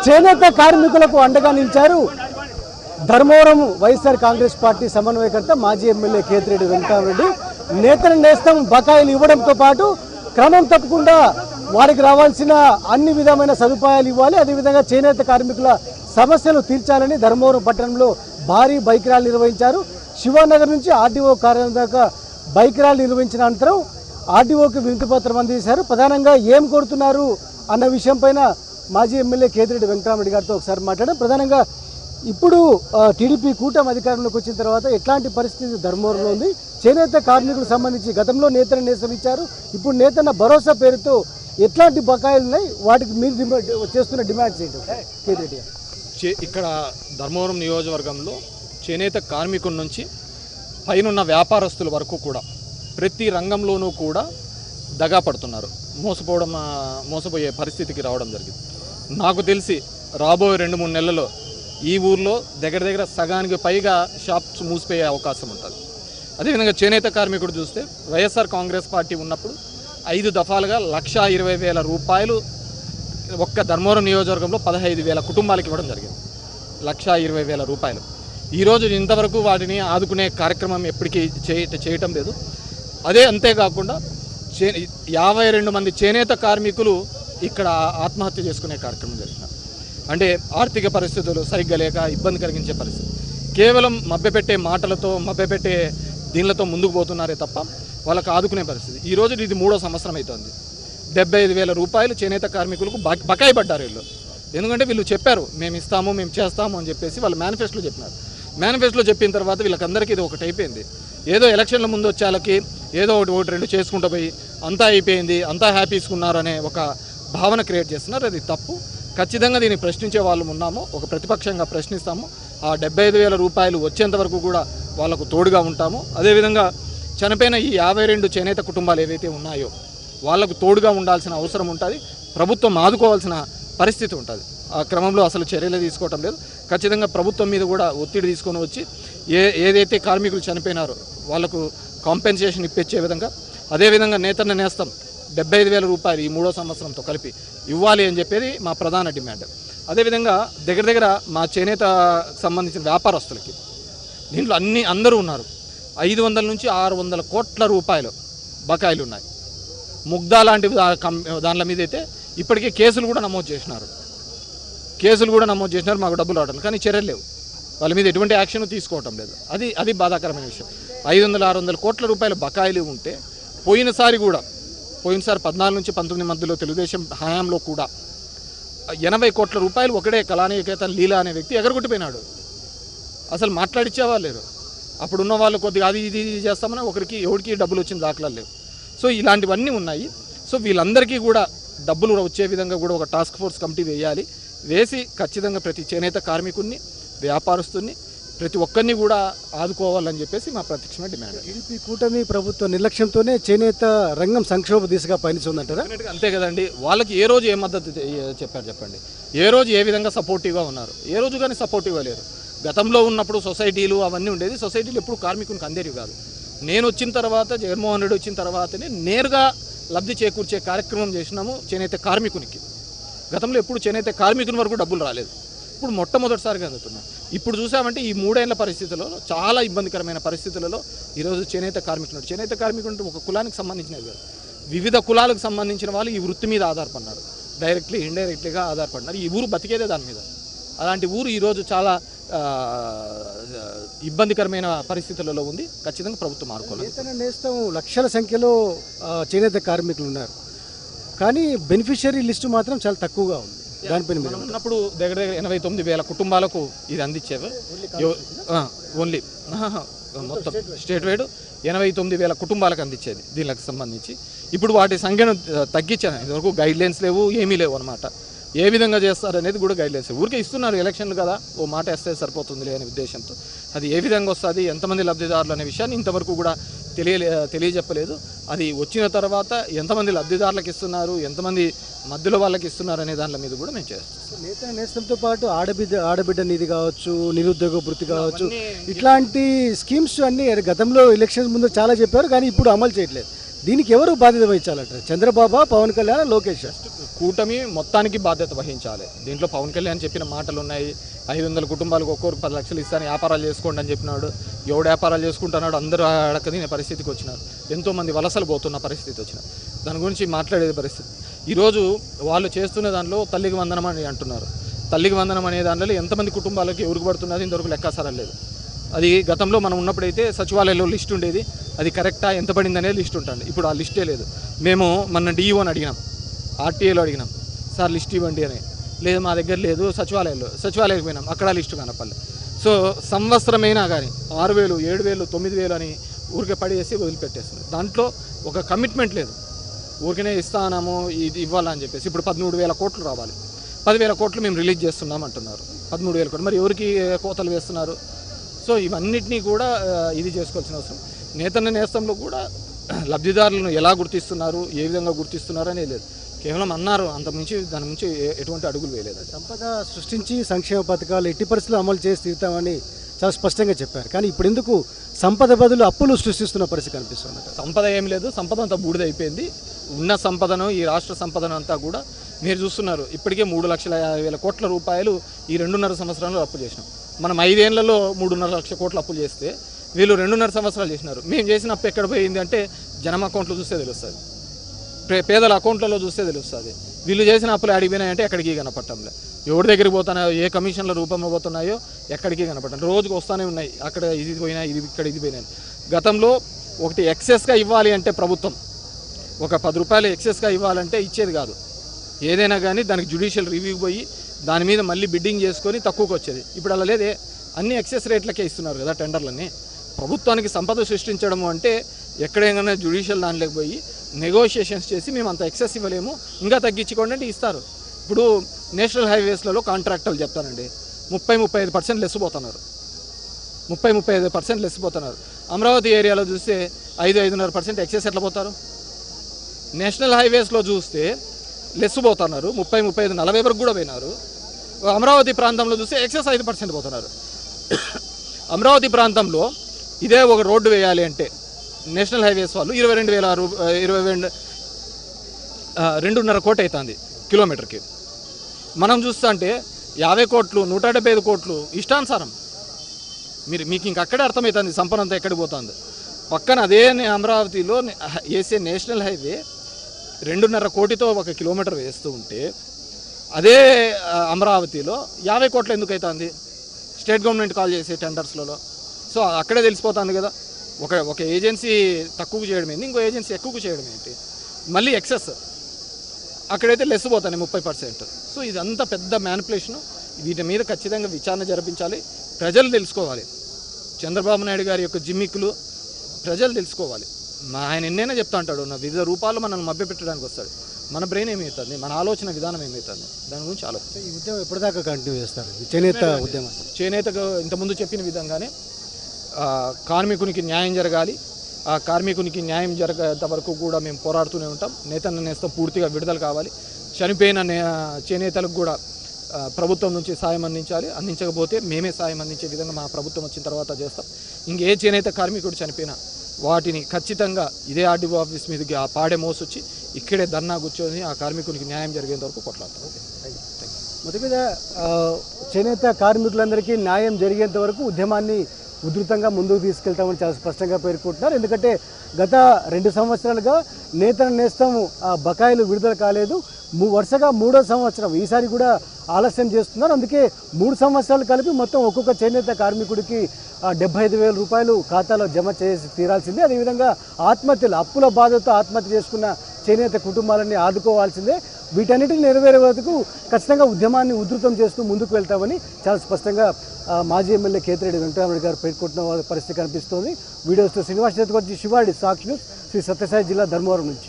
చేనేత కార్మికులకు అండగా నిలిచారు ధర్మవరం వైఎస్ఆర్ కాంగ్రెస్ పార్టీ సమన్వయకర్త మాజీ ఎమ్మెల్యే కేతిరెడ్డి వెంకటరామరెడ్డి. నేతల నేస్తం బకాయిలు ఇవ్వడంతో పాటు క్రమం తప్పకుండా వారికి రావాల్సిన అన్ని విధమైన సదుపాయాలు ఇవ్వాలి, అదేవిధంగా చేనేత కార్మికుల సమస్యలు తీర్చాలని ధర్మవరం పట్టణంలో భారీ బైక్ ర్యాలీ నిర్వహించారు. శివానగర్ నుంచి ఆర్డీఓ కార్యాలయం దాకా బైక్ ర్యాలీ నిర్వహించిన అనంతరం ఆర్డీఓకి వినతి పత్రం అందజేశారు. ప్రధానంగా ఏం కోరుతున్నారు అన్న విషయం పైన మాజీ ఎమ్మెల్యే కేతిరెడ్డి వెంకటరామరెడ్డి గారితో ఒకసారి మాట్లాడారు. ప్రధానంగా ఇప్పుడు టీడీపీ కూటమి అధికారంలోకి వచ్చిన తర్వాత ఎట్లాంటి పరిస్థితి ధర్మవరంలో ఉంది, చేనేత కార్మికులకు సంబంధించి గతంలో నేతన నేస్తం ఇచ్చారు, ఇప్పుడు నేతన్న భరోసా పేరుతో ఎట్లాంటి బకాయిలు ఉన్నాయి, వాటికి మీరు చేస్తున్న డిమాండ్స్ ఏంటి కేతిరెడ్డి గారు? ఇక్కడ ధర్మవరం నియోజకవర్గంలో చేనేత కార్మికుల నుంచి పైనున్న వ్యాపారస్తుల వరకు కూడా ప్రతి రంగంలోనూ కూడా దగా పడుతున్నారు, మోసపోయే పరిస్థితికి రావడం జరిగింది. నాకు తెలిసి రాబోయే 2-3 నెలల్లో ఈ ఊర్లో దగ్గర సగానికి పైగా షాప్స్ మూసిపోయే అవకాశం ఉంటుంది. అదేవిధంగా చేనేత కార్మికుడు చూస్తే వైఎస్ఆర్ కాంగ్రెస్ పార్టీ ఉన్నప్పుడు 5 దఫాలుగా 1,20,000 రూపాయలు ఒక్క ధర్మవరం నియోజకవర్గంలో 15,000 కుటుంబాలకు ఇవ్వడం జరిగింది. 1,20,000 రూపాయలు. ఈరోజు ఇంతవరకు వాటిని ఆదుకునే కార్యక్రమం ఎప్పటికీ చేయటం లేదు. అంతేకాకుండా 52 మంది చేనేత కార్మికులు ఇక్కడ ఆత్మహత్య చేసుకునే కార్యక్రమం జరిగినారు. అంటే ఆర్థిక పరిస్థితులు సరిగ్గా లేక ఇబ్బంది కలిగించే పరిస్థితి. కేవలం మభ్యపెట్టే మాటలతో మభ్యపెట్టే దీనిలతో ముందుకు పోతున్నారే తప్ప వాళ్ళకు ఆదుకునే పరిస్థితి. ఈరోజు ఇది 3వ సంవత్సరం అవుతుంది. 75,000 రూపాయలు చేనేత కార్మికులకు బకాయి పడ్డారు వీళ్ళు. ఎందుకంటే వీళ్ళు చెప్పారు మేము ఇస్తాము మేము చేస్తాము అని చెప్పేసి వాళ్ళు మేనిఫెస్టోలో చెప్పినారు. మేనిఫెస్టోలో చెప్పిన తర్వాత వీళ్ళకందరికీ ఇది ఒకటి అయిపోయింది. ఏదో ఎలక్షన్ల ముందు వచ్చేళ్ళకి ఏదో ఒకటి 2 చేసుకుంటూ పోయి అంతా అయిపోయింది, అంతా హ్యాపీస్కున్నారు అనే ఒక భావన క్రియేట్ చేస్తున్నారు. అది తప్పు. ఖచ్చితంగా దీన్ని ప్రశ్నించే వాళ్ళు ఉన్నాము, ఒక ప్రతిపక్షంగా ప్రశ్నిస్తాము. ఆ 75,000 రూపాయలు వచ్చేంత వరకు కూడా వాళ్ళకు తోడుగా ఉంటాము. అదేవిధంగా చనిపోయిన ఈ 52 చేనేత కుటుంబాలు ఏవైతే ఉన్నాయో వాళ్లకు తోడుగా ఉండాల్సిన అవసరం ఉంటుంది. ప్రభుత్వం ఆదుకోవాల్సిన పరిస్థితి ఉంటుంది. ఆ క్రమంలో అసలు చర్యలు తీసుకోవటం లేదు. ఖచ్చితంగా ప్రభుత్వం మీద కూడా ఒత్తిడి తీసుకొని వచ్చి ఏదైతే కార్మికులు చనిపోయినారో వాళ్లకు కాంపెన్సేషన్ ఇప్పించే విధంగా, అదేవిధంగా నేతన్న నేస్తం 75,000 రూపాయలు ఈ 3వ సంవత్సరంతో కలిపి ఇవ్వాలి అని చెప్పేది మా ప్రధాన డిమాండ్. అదేవిధంగా దగ్గర మా చేనేత సంబంధించిన వ్యాపారస్తులకి దీంట్లో అందరూ ఉన్నారు. 500 నుంచి 600 కోట్ల రూపాయలు బకాయిలు ఉన్నాయి. ముగ్ధా లాంటి దానిల మీద అయితే ఇప్పటికే కేసులు కూడా నమోదు చేసినారు. మాకు డబ్బులు రావడం, కానీ చర్యలు లేవు. వాళ్ళ మీద ఎటువంటి యాక్షన్ తీసుకోవటం లేదు. అది బాధాకరమైన విషయం. 500-600 కోట్ల రూపాయల బకాయిలు ఉంటే పోయినసారి 14 నుంచి 19 మధ్యలో తెలుగుదేశం హయాంలో కూడా 80 కోట్ల రూపాయలు ఒకడే కళానికేతన్ లీలా అనే వ్యక్తి ఎగరగొట్టిపోయినాడు. అసలు మాట్లాడిచ్చేవాళ్ళు లేరు. అప్పుడున్న వాళ్ళు కొద్దిగా అది ఇది చేస్తామని ఎవరికి డబ్బులు వచ్చిన దాఖలాలు లేవు. సో ఇలాంటివన్నీ ఉన్నాయి. సో వీళ్ళందరికీ కూడా డబ్బులు వచ్చే విధంగా కూడా ఒక టాస్క్ ఫోర్స్ కమిటీ వేసి ఖచ్చితంగా ప్రతి చేనేత కార్మికుడిని, వ్యాపారస్తుని, ప్రతి ఒక్కరిని కూడా ఆదుకోవాలని చెప్పేసి మా ప్రత్యక్షమైన డిమాండ్. టీడీపీ కూటమి ప్రభుత్వ నిర్లక్ష్యంతోనే చేనేత రంగం సంక్షోభ దిశగా పయనిస్తుందంటారా? అంతే కదండి. వాళ్ళకి ఏ రోజు ఏ మద్దతు చెప్పారు చెప్పండి? ఏ రోజు ఏ విధంగా సపోర్టివ్గా ఉన్నారు? ఏ రోజు కానీ సపోర్టివ్గా లేరు. గతంలో ఉన్నప్పుడు సొసైటీలు అవన్నీ ఉండేది. సొసైటీలు ఎప్పుడు కార్మికునికి అందేవి కాదు. నేను వచ్చిన తర్వాత, జగన్మోహన్ రెడ్డి వచ్చిన తర్వాతనే నేరుగా లబ్ధి చేకూర్చే కార్యక్రమం చేసినాము చేనేత కార్మికునికి. గతంలో ఎప్పుడు చేనేత కార్మికుని వరకు డబ్బులు రాలేదు. ఇప్పుడు మొట్టమొదటిసారిగా అందుతున్నాయి. ఇప్పుడు చూసామంటే ఈ 3 ఏళ్ల పరిస్థితులలో, చాలా ఇబ్బందికరమైన పరిస్థితులలో ఈరోజు చేనేత కార్మికుడు ఒక కులానికి సంబంధించినది కాదు, వివిధ కులాలకు సంబంధించిన వాళ్ళు ఈ వృత్తి మీద ఆధారపడినారు. డైరెక్ట్లీ ఇండైరెక్ట్లీగా ఆధారపడినారు. ఈ ఊరు బతికేదే దాని మీద. అలాంటి ఊరు ఈరోజు చాలా ఇబ్బందికరమైన పరిస్థితులలో ఉంది. ఖచ్చితంగా ప్రభుత్వం ఆడుకోవాలి. నేతన్న నేస్తం లక్షల సంఖ్యలో చేనేత కార్మికులు ఉన్నారు, కానీ బెనిఫిషియరీ లిస్టు మాత్రం చాలా తక్కువగా ఉంది. దానిపైన మనం ఉన్నప్పుడు దగ్గర 89,000 కుటుంబాలకు ఇది అందించేవి. ఓన్లీ మొత్తం స్టేట్ వైడ్ 89,000 కుటుంబాలకు అందించేది దీనికి సంబంధించి. ఇప్పుడు వాటి సంఖ్యను తగ్గించాను. ఇదివరకు గైడ్లైన్స్ లేవు, ఏమీ లేవు అనమాట. ఏ విధంగా చేస్తారనేది కూడా గైడ్లైన్స్. ఊరికే ఇస్తున్నారు, ఎలక్షన్లు కదా ఓ మాట వేస్తే సరిపోతుంది అనే ఉద్దేశంతో. అది ఏ విధంగా వస్తుంది, ఎంతమంది లబ్ధిదారులు అనే విషయాన్ని ఇంతవరకు కూడా తెలియజెప్పలేదు. అది వచ్చిన తర్వాత ఎంతమంది లబ్ధిదారులకు ఇస్తున్నారు, ఎంతమంది మధ్యలో వాళ్ళకి ఇస్తున్నారు అనే దాని మీద కూడా మేము చేస్తాం. నేతన్న నేస్తంతో పాటు ఆడబిడ్డ నిధి కావచ్చు, నిరుద్యోగ వృత్తి కావచ్చు, ఇట్లాంటి స్కీమ్స్ అన్నీ గతంలో ఎలక్షన్స్ ముందు చాలా చెప్పారు, కానీ ఇప్పుడు అమలు చేయట్లేదు. దీనికి ఎవరు బాధ్యత వహించాలంటారు? చంద్రబాబు, పవన్ కళ్యాణ్, లోకేష్? కూటమి మొత్తానికి బాధ్యత వహించాలి. దీంట్లో పవన్ కళ్యాణ్ చెప్పిన మాటలు ఉన్నాయి. 500 కుటుంబాలకు ఒక్కొక్కరు 10 లక్షలు ఇస్తాను, వ్యాపారాలు చేసుకోండి అని చెప్పినాడు. ఎవడు వ్యాపారాలు చేసుకుంటున్నాడు? అందరూ అడకదినే పరిస్థితికి వచ్చినారు. ఎంతోమంది వలసలు పోతున్న పరిస్థితి వచ్చినారు. దాని గురించి మాట్లాడేది పరిస్థితి. ఈరోజు వాళ్ళు చేస్తున్న దాంట్లో తల్లికి వందనం అని అంటున్నారు. తల్లికి వందనం అనే దాంట్లో ఎంతమంది కుటుంబాలకు ఎవరికి పడుతున్నది ఇంతవరకు లెక్కాసారం లేదు. అది గతంలో మనం ఉన్నప్పుడైతే సచివాలయంలో లిస్ట్ ఉండేది. అది కరెక్టా, ఎంత పడింది అనేది లిస్ట్ ఉంటుంది. ఇప్పుడు ఆ లిస్టే లేదు. మేము మొన్న డిఈఓని అడిగినాం, ఆర్టీఏలో అడిగినాం, సార్ లిస్ట్ ఇవ్వండి అని. లేదు మా దగ్గర లేదు. సచివాలయానికి పోయినాం, అక్కడ లిస్టు కనపడలేదు. సో సంవత్సరమైనా కానీ 6,000, 7,000, 9,000 అని ఊరికే పడేసి వదిలిపెట్టేస్తుంది. దాంట్లో ఒక కమిట్మెంట్ లేదు. ఊరికనే ఇస్తానాము, ఇది ఇవ్వాలని చెప్పేసి. ఇప్పుడు 13,000 కోట్లు రావాలి. 10,000 కోట్లు మేము రిలీజ్ చేస్తున్నాం అంటున్నారు. 13,000 కోట్లు మరి ఎవరికి కోతలు వేస్తున్నారు? సో ఇవన్నిటినీ కూడా ఇది చేసుకోవాల్సిన అవసరం. నేతన్న నేస్తంలో కూడా లబ్ధిదారులను ఎలా గుర్తిస్తున్నారు, ఏ విధంగా గుర్తిస్తున్నారు అనేది లేదు. కేవలం అన్నారు, అంతకుమించి దాని నుంచి ఎటువంటి అడుగులు వేయలేదు. సంపద సృష్టించి సంక్షేమ పథకాలు ఎట్టి పరిస్థితుల్లో అమలు చేసి తీరుతామని చాలా స్పష్టంగా చెప్పారు. కానీ ఇప్పుడు ఎందుకు సంపద బదులు అప్పులు సృష్టిస్తున్న పరిస్థితి కనిపిస్తుంది? సంపద ఏం లేదు, సంపద అంతా బూడిదైపోయింది. ఉన్న సంపదను, ఈ రాష్ట్ర సంపదను అంతా కూడా మీరు చూస్తున్నారు. ఇప్పటికే 3,50,000 కోట్ల రూపాయలు ఈ 2.5 సంవత్సరాల్లో అప్పు చేసినాం. మనం 5 ఏళ్లలో 3.5 లక్షల కోట్లు అప్పులు చేస్తే వీళ్ళు 2.5 సంవత్సరాలు చేసినారు. మేము చేసిన అప్పు ఎక్కడ పోయింది అంటే జనం అకౌంట్లో చూస్తే తెలుస్తుంది, పేదల అకౌంట్లలో చూస్తే తెలుస్తుంది. వీళ్ళు చేసిన అప్పులు అడిగిపోయినాయంటే ఎక్కడికి కనపట్టంలే. ఎవరి దగ్గరికి పోతున్నాయో, ఏ కమిషన్ల రూపంలో పోతున్నాయో ఎక్కడికి కనపడటం. రోజుకు వస్తూనే ఉన్నాయి, అక్కడ ఇది పోయినా, ఇది ఇక్కడ ఇది పోయినా. గతంలో ఒకటి ఎక్సెస్గా ఇవ్వాలి అంటే ప్రభుత్వం ఒక 10 రూపాయలు ఎక్సెస్గా ఇవ్వాలంటే ఇచ్చేది కాదు. ఏదైనా కానీ దానికి జ్యుడిషియల్ రివ్యూ పోయి దాని మీద మళ్ళీ బిడ్డింగ్ చేసుకొని తక్కువకి వచ్చేది. ఇప్పుడు అలా లేదే, అన్ని ఎక్సెస్ రేట్లకే ఇస్తున్నారు కదా టెండర్లన్నీ. ప్రభుత్వానికి సంపద సృష్టించడం అంటే ఎక్కడైనా జ్యుడిషియల్ దానిలోకి పోయి నెగోషియేషన్స్ చేసి మేము అంత ఎక్సెస్ ఇవ్వలేము, ఇంకా తగ్గించుకోండి అంటే ఇస్తారు. ఇప్పుడు నేషనల్ హైవేస్లలో కాంట్రాక్టర్లు చెప్తానండి 30-35% లెస్ పోతున్నారు. 30-35% లెస్ పోతున్నారు. అమరావతి ఏరియాలో చూస్తే 5-5.5% ఎక్సెస్ ఎట్లా పోతారు? నేషనల్ హైవేస్లో చూస్తే లెస్ పోతున్నారు, 30-35-40 వరకు కూడా పోయినారు. అమరావతి ప్రాంతంలో చూస్తే ఎక్సెస్ 5% పోతున్నారు. అమరావతి ప్రాంతంలో ఇదే ఒక రోడ్డు వేయాలి అంటే నేషనల్ హైవేస్ వాళ్ళు 2,2.5 కోట్లు అవుతుంది కిలోమీటర్కి. మనం చూస్తా అంటే 50 కోట్లు, 175 కోట్లు ఇష్టానుసారం. మీకు ఇంక అక్కడే అర్థమవుతుంది సంపన్నంతా ఎక్కడికి పోతుంది. పక్కన అదే అమరావతిలో వేసే నేషనల్ హైవే 2.5 కోటితో 1 కిలోమీటర్ వేస్తూ ఉంటే అదే అమరావతిలో 50 కోట్లు ఎందుకు అవుతుంది? స్టేట్ గవర్నమెంట్ కాల్ చేసే టెండర్స్లలో. సో అక్కడే తెలిసిపోతుంది కదా, ఒక ఏజెన్సీ తక్కువ చేయడం ఏంటి, ఇంకో ఏజెన్సీ ఎక్కువ చేయడం ఏంటి, మళ్ళీ ఎక్సెస్. అక్కడైతే లెస్ పోతాయి 30%. సో ఇదంతా పెద్ద మ్యానిపులేషను. వీటి మీద ఖచ్చితంగా విచారణ జరిపించాలి. ప్రజలు తెలుసుకోవాలి. చంద్రబాబు నాయుడు గారి యొక్క జిమ్మిక్కులు ప్రజలు తెలుసుకోవాలి. ఆయన ఎన్నైనా చెప్తా అంటాడు, నా వివిధ రూపాల్లో మనల్ని మభ్యపెట్టడానికి వస్తాడు. మన బ్రెయిన్ ఏమవుతుంది, మన ఆలోచన విధానం ఏమవుతుంది, దాని గురించి ఆలోచన. ఈ ఉద్యమం ఎప్పటిదాకా కంటిన్యూ చేస్తారు? చేనేత ఉద్యమం చేనేతకు ఇంతకుముందు చెప్పిన విధంగానే కార్మికునికి న్యాయం జరగాలి. ఆ కార్మికునికి న్యాయం జరగేంత వరకు కూడా మేము పోరాడుతూనే ఉంటాం. నేతన్న నేస్తం పూర్తిగా విడుదల కావాలి. చనిపోయిన చేనేతలకు కూడా ప్రభుత్వం నుంచి సాయం అందించకపోతే మేమే సాయం అందించే విధంగా మా ప్రభుత్వం వచ్చిన తర్వాత చేస్తాం. ఇంకే చేనేత కార్మికుడు చనిపోయినా వాటిని ఖచ్చితంగా ఇదే ఆర్డీఓ ఆఫీస్ మీదకి ఆ పాడే మోసొచ్చి ఇక్కడే ధర్నా కూర్చొని ఆ కార్మికునికి న్యాయం జరిగేంత వరకు కొట్లాడతాం. మొదటి మీద చేనేత కార్మికులందరికీ న్యాయం జరిగేంత వరకు ఉద్యమాన్ని ఉధృతంగా ముందుకు తీసుకెళ్తామని చాలా స్పష్టంగా పేర్కొంటున్నారు. ఎందుకంటే గత 2 సంవత్సరాలుగా నేతన్న నేస్తం బకాయిలు విడుదల కాలేదు. వరుసగా 3వ సంవత్సరం ఈసారి కూడా ఆలస్యం చేస్తున్నారు. అందుకే 3 సంవత్సరాలు కలిపి మొత్తం ఒక్కొక్క చేనేత కార్మికుడికి 75,000 రూపాయలు ఖాతాలో జమ చేసి తీరాల్సిందే. అదేవిధంగా ఆత్మహత్యలు, అప్పుల బాధతో ఆత్మహత్య చేసుకున్న చేనేత కుటుంబాలని ఆదుకోవాల్సిందే. వీటన్నిటిని నెరవేరే వరకు ఖచ్చితంగా ఉద్యమాన్ని ఉధృతం చేస్తూ ముందుకు వెళ్తామని చాలా స్పష్టంగా మాజీ ఎమ్మెల్యే కేతిరెడ్డి వెంకటరామరెడ్డి గారు పేర్కొంటున్న పరిస్థితి కనిపిస్తోంది. వీడియోస్తో శ్రీనివాస్ చేతికొచ్చి శివాడి సాక్షి న్యూస్, శ్రీ సత్యసాయి జిల్లా ధర్మవరం నుంచి.